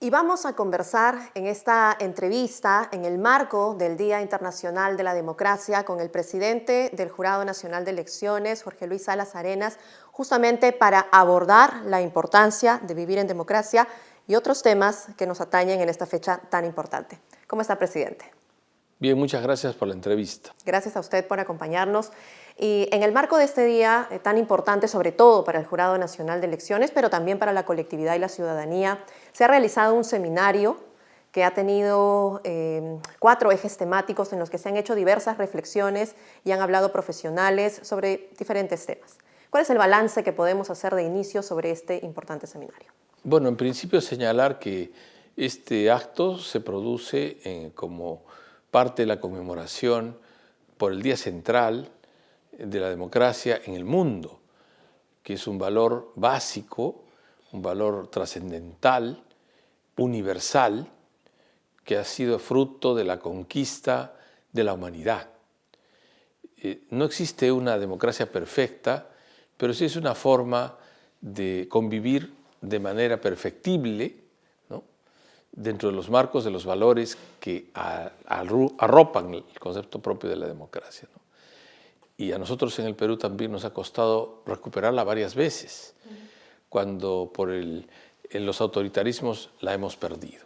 Y vamos a conversar en esta entrevista en el marco del Día Internacional de la Democracia con el presidente del Jurado Nacional de Elecciones, Jorge Luis Salas Arenas, justamente para abordar la importancia de vivir en democracia y otros temas que nos atañen en esta fecha tan importante. ¿Cómo está, presidente? Bien, muchas gracias por la entrevista. Gracias a usted por acompañarnos. Y en el marco de este día tan importante, sobre todo para el Jurado Nacional de Elecciones, pero también para la colectividad y la ciudadanía, se ha realizado un seminario que ha tenido 4 ejes temáticos en los que se han hecho diversas reflexiones y han hablado profesionales sobre diferentes temas. ¿Cuál es el balance que podemos hacer de inicio sobre este importante seminario? Bueno, en principio señalar que este acto se produce como parte de la conmemoración por el Día Central de la Democracia en el mundo, que es un valor básico, un valor trascendental, universal, que ha sido fruto de la conquista de la humanidad. No existe una democracia perfecta, pero sí es una forma de convivir de manera perfectible, ¿no?, dentro de los marcos de los valores que arropan el concepto propio de la democracia, ¿no? Y a nosotros en el Perú también nos ha costado recuperarla varias veces, cuando en los autoritarismos la hemos perdido.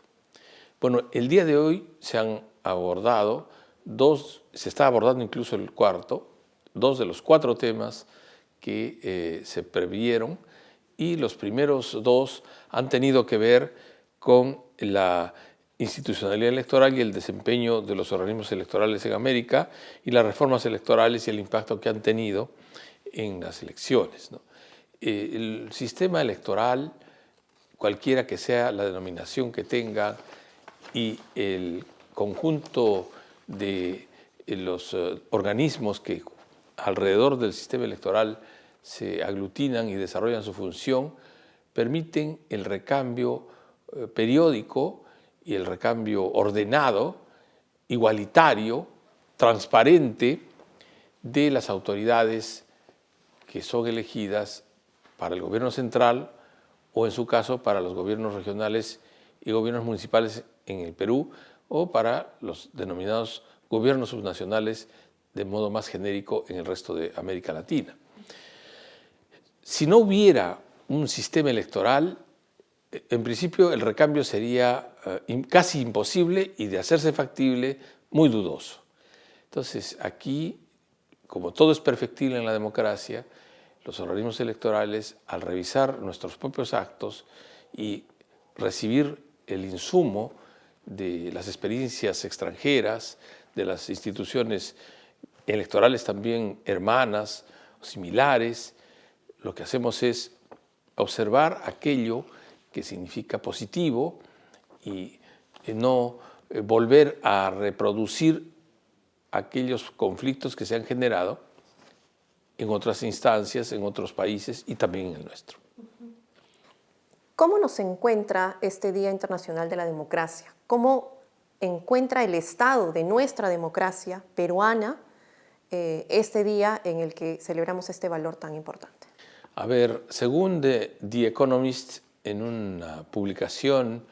Bueno, el día de hoy se han abordado se está abordando incluso el cuarto, 2 de los 4 temas que se previeron, y los primeros 2 han tenido que ver con la institucionalidad electoral y el desempeño de los organismos electorales en América y las reformas electorales y el impacto que han tenido en las elecciones, ¿no? El sistema electoral, cualquiera que sea la denominación que tenga, y el conjunto de los organismos que alrededor del sistema electoral se aglutinan y desarrollan su función, permiten el recambio periódico y el recambio ordenado, igualitario, transparente de las autoridades que son elegidas para el gobierno central o, en su caso, para los gobiernos regionales y gobiernos municipales en el Perú, o para los denominados gobiernos subnacionales de modo más genérico en el resto de América Latina. Si no hubiera un sistema electoral, en principio el recambio sería casi imposible y, de hacerse factible, muy dudoso. Entonces, aquí, como todo es perfectible en la democracia, los organismos electorales, al revisar nuestros propios actos y recibir el insumo de las experiencias extranjeras, de las instituciones electorales también hermanas o similares, lo que hacemos es observar aquello que significa positivo y no volver a reproducir aquellos conflictos que se han generado en otras instancias, en otros países y también en el nuestro. ¿Cómo nos encuentra este Día Internacional de la Democracia? ¿Cómo encuentra el estado de nuestra democracia peruana este día en el que celebramos este valor tan importante? A ver, según The Economist, en una publicación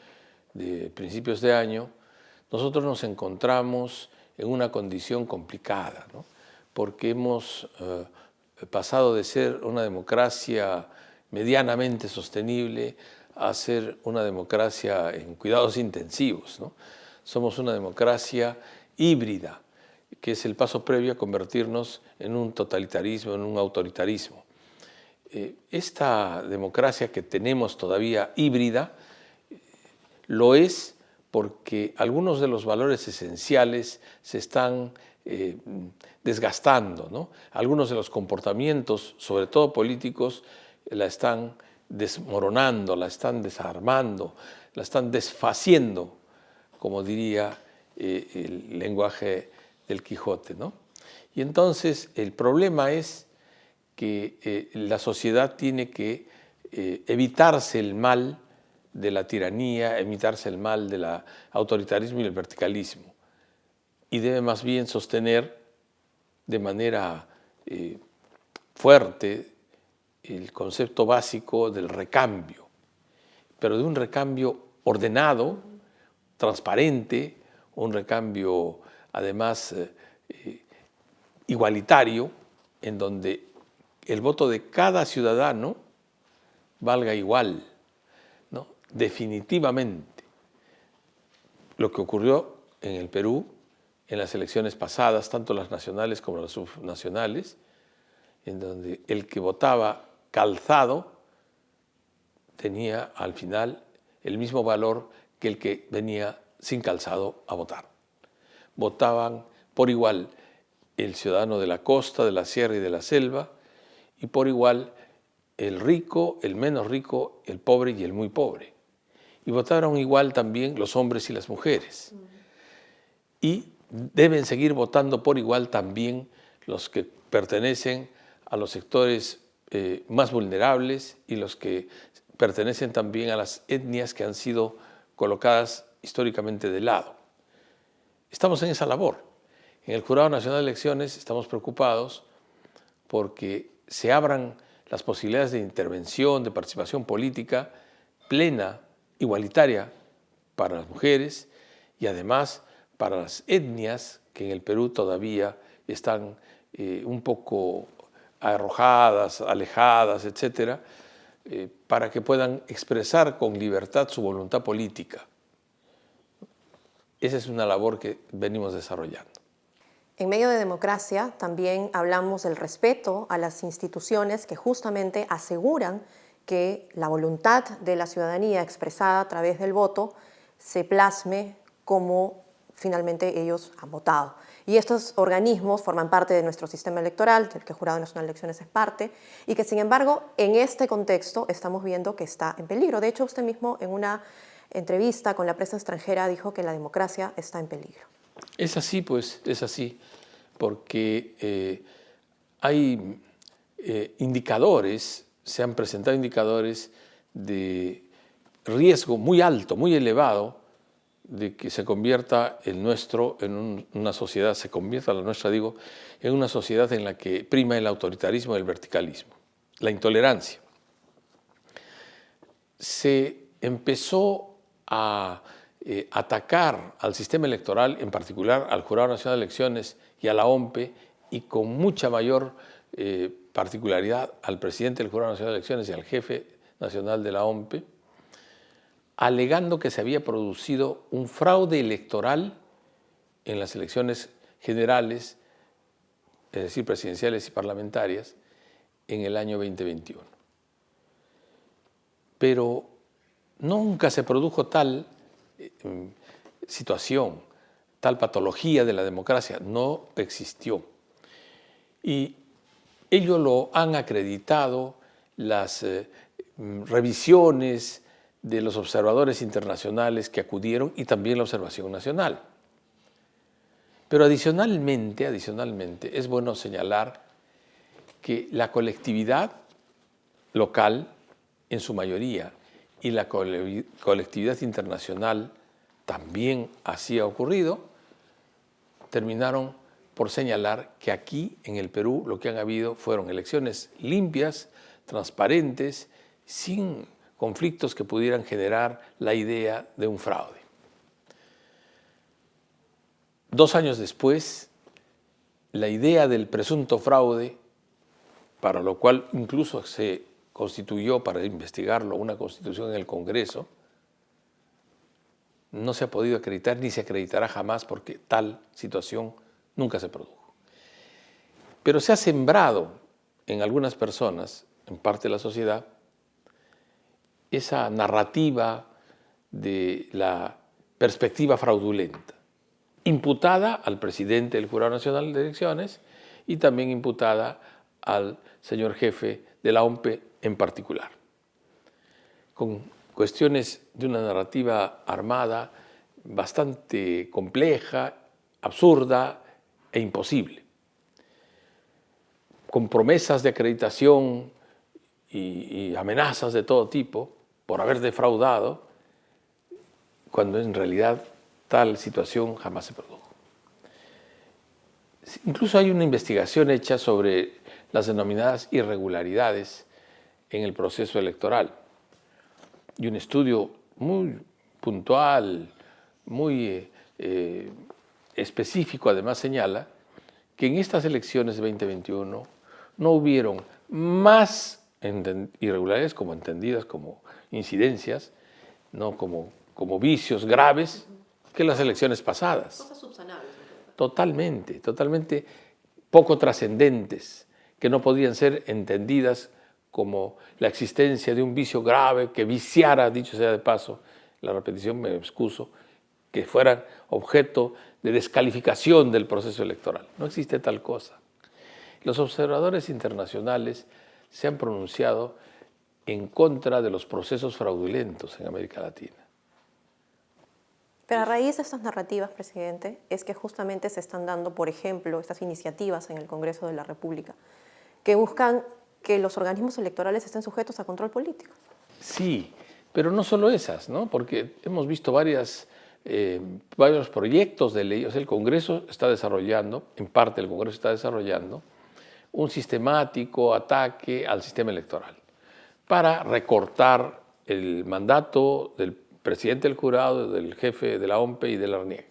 de principios de año, nosotros nos encontramos en una condición complicada, ¿no?, porque hemos pasado de ser una democracia medianamente sostenible a ser una democracia en cuidados intensivos, ¿no? Somos una democracia híbrida, que es el paso previo a convertirnos en un totalitarismo, en un autoritarismo. Esta democracia que tenemos todavía híbrida lo es porque algunos de los valores esenciales se están desgastando, ¿no? Algunos de los comportamientos, sobre todo políticos, la están desmoronando, la están desarmando, la están desfaciendo, como diría el lenguaje del Quijote, ¿no? Y entonces el problema es que la sociedad tiene que evitarse el mal de la tiranía, evitarse el mal del autoritarismo y el verticalismo, y debe más bien sostener de manera fuerte el concepto básico del recambio, pero de un recambio ordenado, transparente, un recambio además igualitario, en donde el voto de cada ciudadano valga igual, ¿no? Definitivamente. Lo que ocurrió en el Perú en las elecciones pasadas, tanto las nacionales como las subnacionales, en donde el que votaba calzado tenía al final el mismo valor que el que venía sin calzado a votar. Votaban por igual el ciudadano de la costa, de la sierra y de la selva, y por igual el rico, el menos rico, el pobre y el muy pobre. Y votaron igual también los hombres y las mujeres. Y deben seguir votando por igual también los que pertenecen a los sectores más vulnerables y los que pertenecen también a las etnias que han sido colocadas históricamente de lado. Estamos en esa labor. En el Jurado Nacional de Elecciones estamos preocupados porque se abran las posibilidades de intervención, de participación política plena, igualitaria para las mujeres y además para las etnias que en el Perú todavía están un poco arrojadas, alejadas, etcétera, para que puedan expresar con libertad su voluntad política. Esa es una labor que venimos desarrollando. En medio de democracia también hablamos del respeto a las instituciones que justamente aseguran que la voluntad de la ciudadanía expresada a través del voto se plasme como finalmente ellos han votado. Y estos organismos forman parte de nuestro sistema electoral, del que el Jurado Nacional de Elecciones es parte, y que sin embargo en este contexto estamos viendo que está en peligro. De hecho, usted mismo en una entrevista con la prensa extranjera dijo que la democracia está en peligro. Es así, pues, es así, porque hay indicadores, se han presentado indicadores de riesgo muy alto, muy elevado, de que se convierta el nuestro en una sociedad, se convierta la nuestra, digo, en una sociedad en la que prima el autoritarismo y el verticalismo, la intolerancia. Se empezó a atacar al sistema electoral, en particular al Jurado Nacional de Elecciones y a la OMPE, y con mucha mayor particularidad al presidente del Jurado Nacional de Elecciones y al jefe nacional de la OMPE, alegando que se había producido un fraude electoral en las elecciones generales, es decir, presidenciales y parlamentarias, en el año 2021. Pero nunca se produjo tal situación, tal patología de la democracia, no existió. Y ello lo han acreditado las revisiones de los observadores internacionales que acudieron y también la observación nacional. Pero adicionalmente, es bueno señalar que la colectividad local, en su mayoría, y la colectividad internacional, también así ha ocurrido, terminaron por señalar que aquí, en el Perú, lo que han habido fueron elecciones limpias, transparentes, sin conflictos que pudieran generar la idea de un fraude. 2 años después, la idea del presunto fraude, para lo cual incluso se constituyó para investigarlo una constitución en el Congreso, no se ha podido acreditar ni se acreditará jamás porque tal situación nunca se produjo. Pero se ha sembrado en algunas personas, en parte de la sociedad, esa narrativa de la perspectiva fraudulenta, imputada al presidente del Jurado Nacional de Elecciones y también imputada al señor jefe de la OMPE en particular, con cuestiones de una narrativa armada bastante compleja, absurda e imposible, con promesas de acreditación y amenazas de todo tipo por haber defraudado, cuando en realidad tal situación jamás se produjo. Incluso hay una investigación hecha sobre las denominadas irregularidades en el proceso electoral y un estudio muy puntual, muy específico, además señala que en estas elecciones de 2021 no hubieron más irregularidades como entendidas como incidencias, no como vicios graves que las elecciones pasadas. Cosas subsanables. Totalmente, totalmente poco trascendentes, que no podían ser entendidas como la existencia de un vicio grave que viciara, dicho sea de paso, la repetición me excuso, que fueran objeto de descalificación del proceso electoral. No existe tal cosa. Los observadores internacionales se han pronunciado en contra de los procesos fraudulentos en América Latina. Pero a raíz de estas narrativas, presidente, es que justamente se están dando, por ejemplo, estas iniciativas en el Congreso de la República, que buscan que los organismos electorales estén sujetos a control político. Sí, pero no solo esas, ¿no? Porque hemos visto varios proyectos de ley. O sea, el Congreso está desarrollando, en parte el Congreso está desarrollando, un sistemático ataque al sistema electoral para recortar el mandato del presidente del jurado, del jefe de la OMPE y de la RNIEC,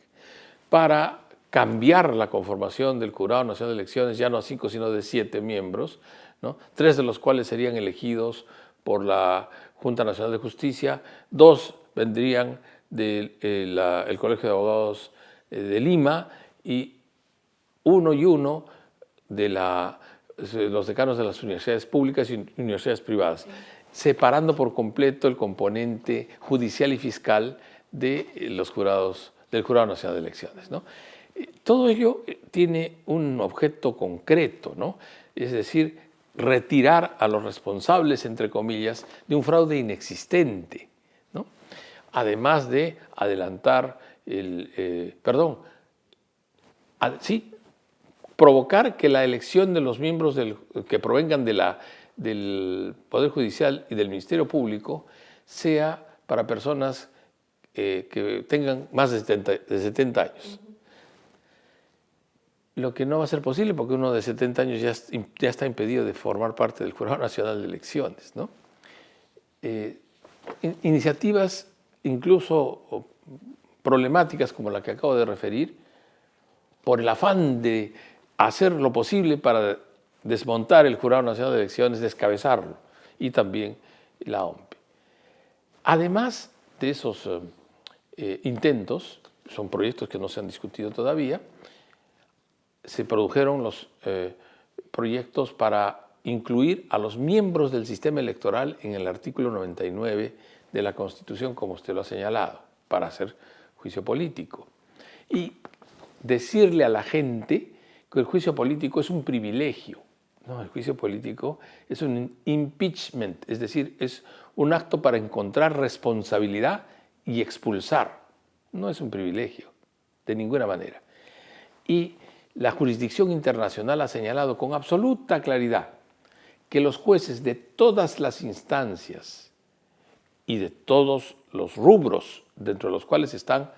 para cambiar la conformación del Jurado Nacional de Elecciones, ya no a 5, sino de 7 miembros, ¿no? 3 de los cuales serían elegidos por la Junta Nacional de Justicia, 2 vendrían del Colegio de Abogados de Lima y uno de los decanos de las universidades públicas y universidades privadas, separando por completo el componente judicial y fiscal de los jurados, del Jurado Nacional de Elecciones, ¿no? Todo ello tiene un objeto concreto, ¿no? Es decir, retirar a los responsables, entre comillas, de un fraude inexistente, ¿no? Además de adelantar provocar que la elección de los miembros que provengan del Poder Judicial y del Ministerio Público sea para personas que tengan más de 70 años. Lo que no va a ser posible porque uno de 70 años ya está impedido de formar parte del Jurado Nacional de Elecciones, ¿no? Iniciativas incluso problemáticas como la que acabo de referir, por el afán de hacer lo posible para desmontar el Jurado Nacional de Elecciones, descabezarlo, y también la OMPE. Además de esos intentos, son proyectos que no se han discutido todavía, se produjeron los proyectos para incluir a los miembros del sistema electoral en el artículo 99 de la Constitución, como usted lo ha señalado, para hacer juicio político. Y decirle a la gente que el juicio político es un privilegio. No, el juicio político es un impeachment, es decir, es un acto para encontrar responsabilidad y expulsar. No es un privilegio, de ninguna manera. Y la jurisdicción internacional ha señalado con absoluta claridad que los jueces de todas las instancias y de todos los rubros, dentro de los cuales están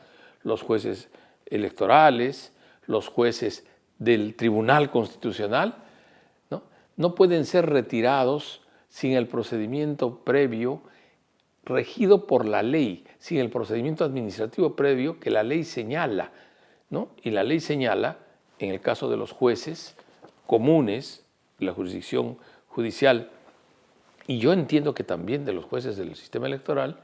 los jueces electorales, los jueces del Tribunal Constitucional, no pueden ser retirados sin el procedimiento previo regido por la ley, sin el procedimiento administrativo previo que la ley señala, ¿no? Y la ley señala, en el caso de los jueces comunes, la jurisdicción judicial, y yo entiendo que también de los jueces del sistema electoral,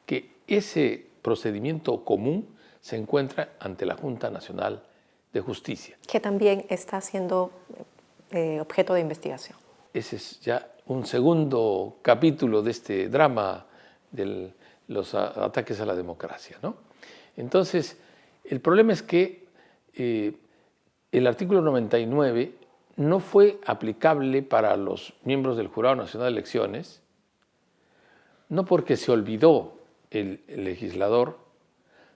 que ese procedimiento común se encuentra ante la Junta Nacional de Justicia. Que también está siendo objeto de investigación. Ese es ya un segundo capítulo de este drama de los ataques a la democracia, ¿no? Entonces, el problema es que el artículo 99 no fue aplicable para los miembros del Jurado Nacional de Elecciones, no porque se olvidó el legislador,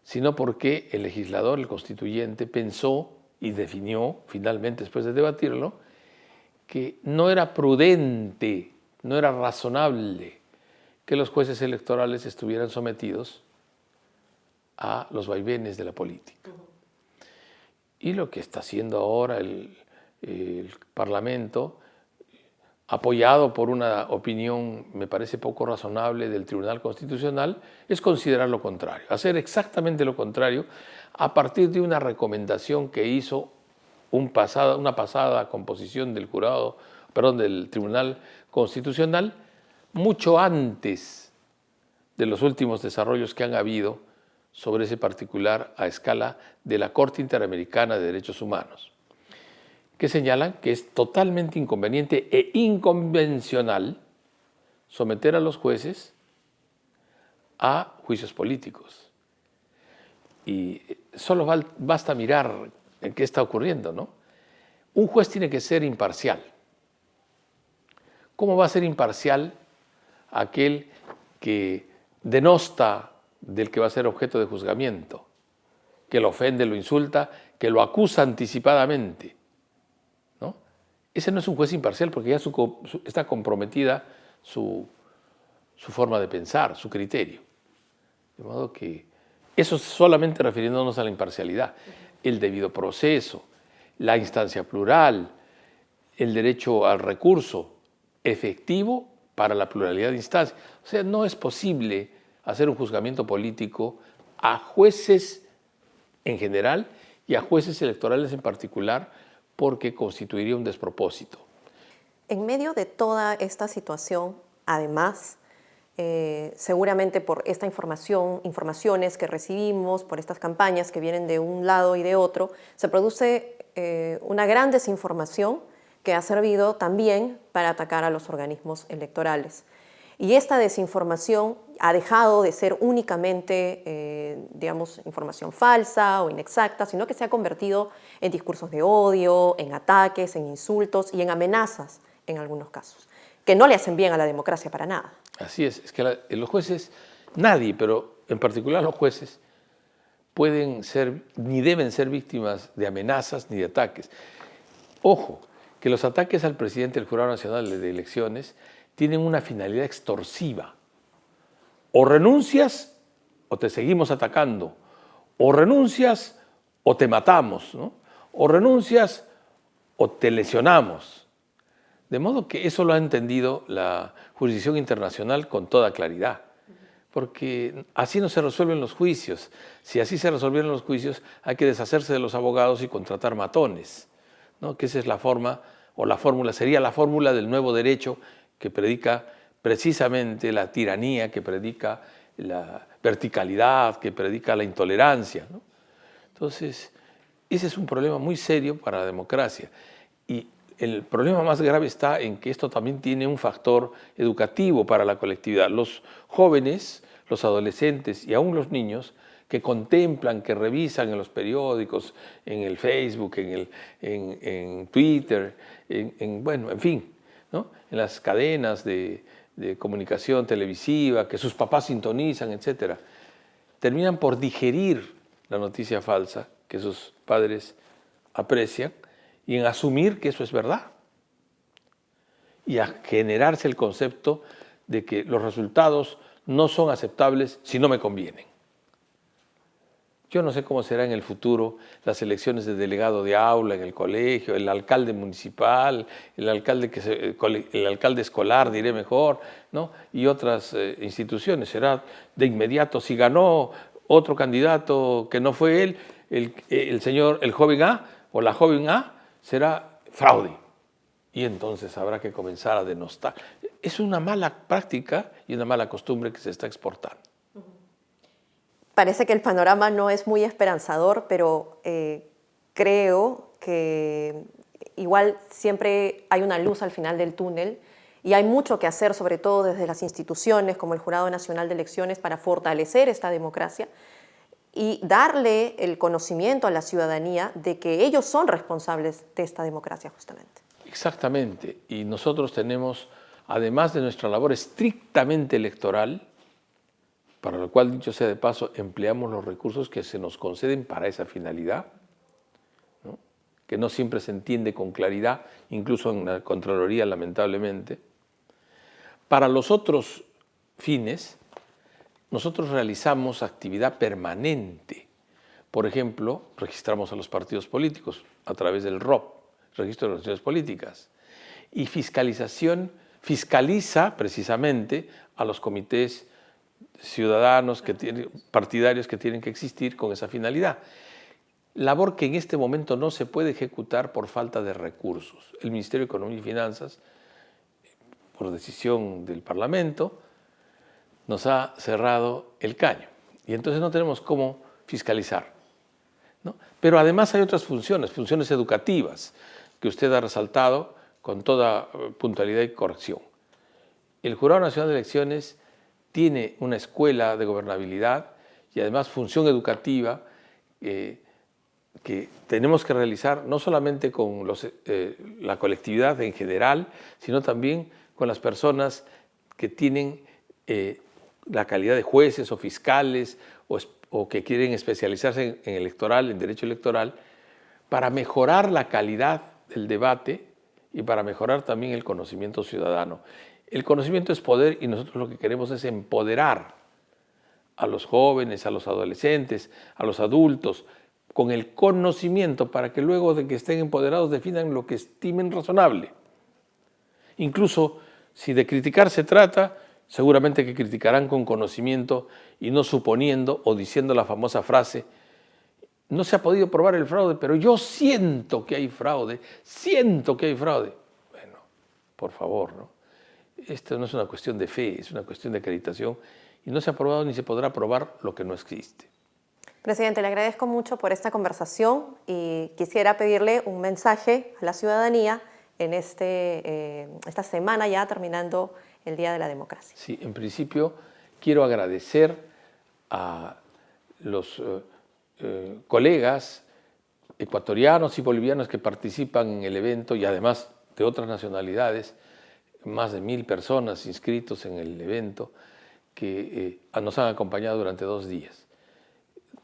sino porque el legislador, el constituyente, pensó y definió, finalmente después de debatirlo, que no era prudente, no era razonable que los jueces electorales estuvieran sometidos a los vaivenes de la política. Y lo que está haciendo ahora el Parlamento, apoyado por una opinión, me parece poco razonable, del Tribunal Constitucional, es considerar lo contrario, hacer exactamente lo contrario a partir de una recomendación que hizo una pasada composición del del Tribunal Constitucional, mucho antes de los últimos desarrollos que han habido sobre ese particular a escala de la Corte Interamericana de Derechos Humanos, que señalan que es totalmente inconveniente e inconvencional someter a los jueces a juicios políticos. Y solo basta mirar en qué está ocurriendo, ¿no? Un juez tiene que ser imparcial. ¿Cómo va a ser imparcial aquel que denosta del que va a ser objeto de juzgamiento, que lo ofende, lo insulta, que lo acusa anticipadamente? ¿No? Ese no es un juez imparcial porque ya está comprometida su forma de pensar, su criterio. De modo que eso solamente refiriéndonos a la imparcialidad. El debido proceso, la instancia plural, el derecho al recurso efectivo para la pluralidad de instancias. O sea, no es posible hacer un juzgamiento político a jueces en general y a jueces electorales en particular, porque constituiría un despropósito. En medio de toda esta situación, además, seguramente por esta informaciones que recibimos, por estas campañas que vienen de un lado y de otro, se produce una gran desinformación que ha servido también para atacar a los organismos electorales. Y esta desinformación ha dejado de ser únicamente, digamos, información falsa o inexacta, sino que se ha convertido en discursos de odio, en ataques, en insultos y en amenazas en algunos casos, que no le hacen bien a la democracia para nada. Así es que los jueces, nadie, pero en particular los jueces, pueden ser ni deben ser víctimas de amenazas ni de ataques. Ojo, que los ataques al presidente del Jurado Nacional de Elecciones tienen una finalidad extorsiva. O renuncias o te seguimos atacando, o renuncias o te matamos, ¿no? O renuncias o te lesionamos. De modo que eso lo ha entendido la jurisdicción internacional con toda claridad, porque así no se resuelven los juicios. Si así se resolvieran los juicios, hay que deshacerse de los abogados y contratar matones, ¿no? Que esa es la forma, o la fórmula, sería la fórmula del nuevo derecho que predica precisamente la tiranía, que predica la verticalidad, que predica la intolerancia, ¿no? Entonces, ese es un problema muy serio para la democracia. Y el problema más grave está en que esto también tiene un factor educativo para la colectividad. Los jóvenes, los adolescentes y aún los niños que contemplan, que revisan en los periódicos, en el Facebook, en Twitter, bueno, en fin, ¿no? En las cadenas de comunicación televisiva, que sus papás sintonizan, etc., terminan por digerir la noticia falsa que sus padres aprecian y en asumir que eso es verdad y a generarse el concepto de que los resultados no son aceptables si no me convienen. Yo no sé cómo será en el futuro las elecciones de delegado de aula en el colegio, el alcalde municipal, el alcalde escolar, diré mejor, ¿no? Y otras instituciones. Será de inmediato, si ganó otro candidato que no fue él, el joven A o la joven A, será fraude. Y entonces habrá que comenzar a denostar. Es una mala práctica y una mala costumbre que se está exportando. Parece que el panorama no es muy esperanzador, pero creo que igual siempre hay una luz al final del túnel y hay mucho que hacer, sobre todo desde las instituciones como el Jurado Nacional de Elecciones, para fortalecer esta democracia y darle el conocimiento a la ciudadanía de que ellos son responsables de esta democracia justamente. Exactamente. Y nosotros tenemos, además de nuestra labor estrictamente electoral, para lo cual, dicho sea de paso, empleamos los recursos que se nos conceden para esa finalidad, ¿no? Que no siempre se entiende con claridad, incluso en la Contraloría, lamentablemente. Para los otros fines, nosotros realizamos actividad permanente. Por ejemplo, registramos a los partidos políticos a través del ROP, Registro de Organizaciones Políticas, y fiscalización fiscaliza precisamente a los comités ciudadanos partidarios que tienen que existir con esa finalidad. Labor que en este momento no se puede ejecutar por falta de recursos. El Ministerio de Economía y Finanzas, por decisión del Parlamento, nos ha cerrado el caño y entonces no tenemos cómo fiscalizar, ¿no? Pero además hay otras funciones educativas que usted ha resaltado con toda puntualidad y corrección. El Jurado Nacional de Elecciones tiene una escuela de gobernabilidad y además función educativa que tenemos que realizar no solamente con la colectividad en general, sino también con las personas que tienen la calidad de jueces o fiscales o que quieren especializarse en derecho electoral, para mejorar la calidad del debate y para mejorar también el conocimiento ciudadano. El conocimiento es poder y nosotros lo que queremos es empoderar a los jóvenes, a los adolescentes, a los adultos, con el conocimiento para que luego de que estén empoderados definan lo que estimen razonable. Incluso si de criticar se trata, seguramente que criticarán con conocimiento y no suponiendo o diciendo la famosa frase: no se ha podido probar el fraude, pero yo siento que hay fraude, siento que hay fraude. Bueno, por favor, ¿no? Esto no es una cuestión de fe, es una cuestión de acreditación y no se ha probado ni se podrá probar lo que no existe. Presidente, le agradezco mucho por esta conversación y quisiera pedirle un mensaje a la ciudadanía en esta semana ya terminando el Día de la Democracia. Sí, en principio quiero agradecer a los colegas ecuatorianos y bolivianos que participan en el evento y además de otras nacionalidades, más de 1000 personas inscritos en el evento que nos han acompañado durante 2 días.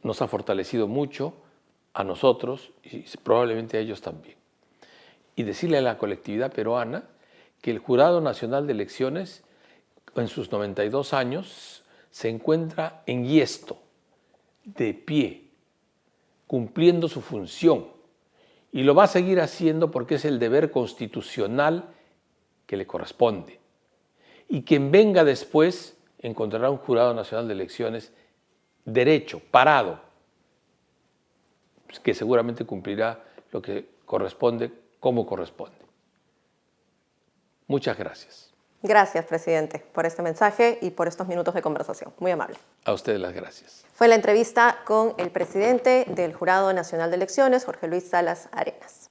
Nos ha fortalecido mucho a nosotros y probablemente a ellos también. Y decirle a la colectividad peruana que el Jurado Nacional de Elecciones, en sus 92 años, se encuentra enhiesto, de pie, cumpliendo su función. Y lo va a seguir haciendo porque es el deber constitucional que le corresponde. Y quien venga después encontrará un Jurado Nacional de Elecciones derecho, parado, que seguramente cumplirá lo que corresponde como corresponde. Muchas gracias. Gracias, presidente, por este mensaje y por estos minutos de conversación. Muy amable. A ustedes las gracias. Fue la entrevista con el presidente del Jurado Nacional de Elecciones, Jorge Luis Salas Arenas.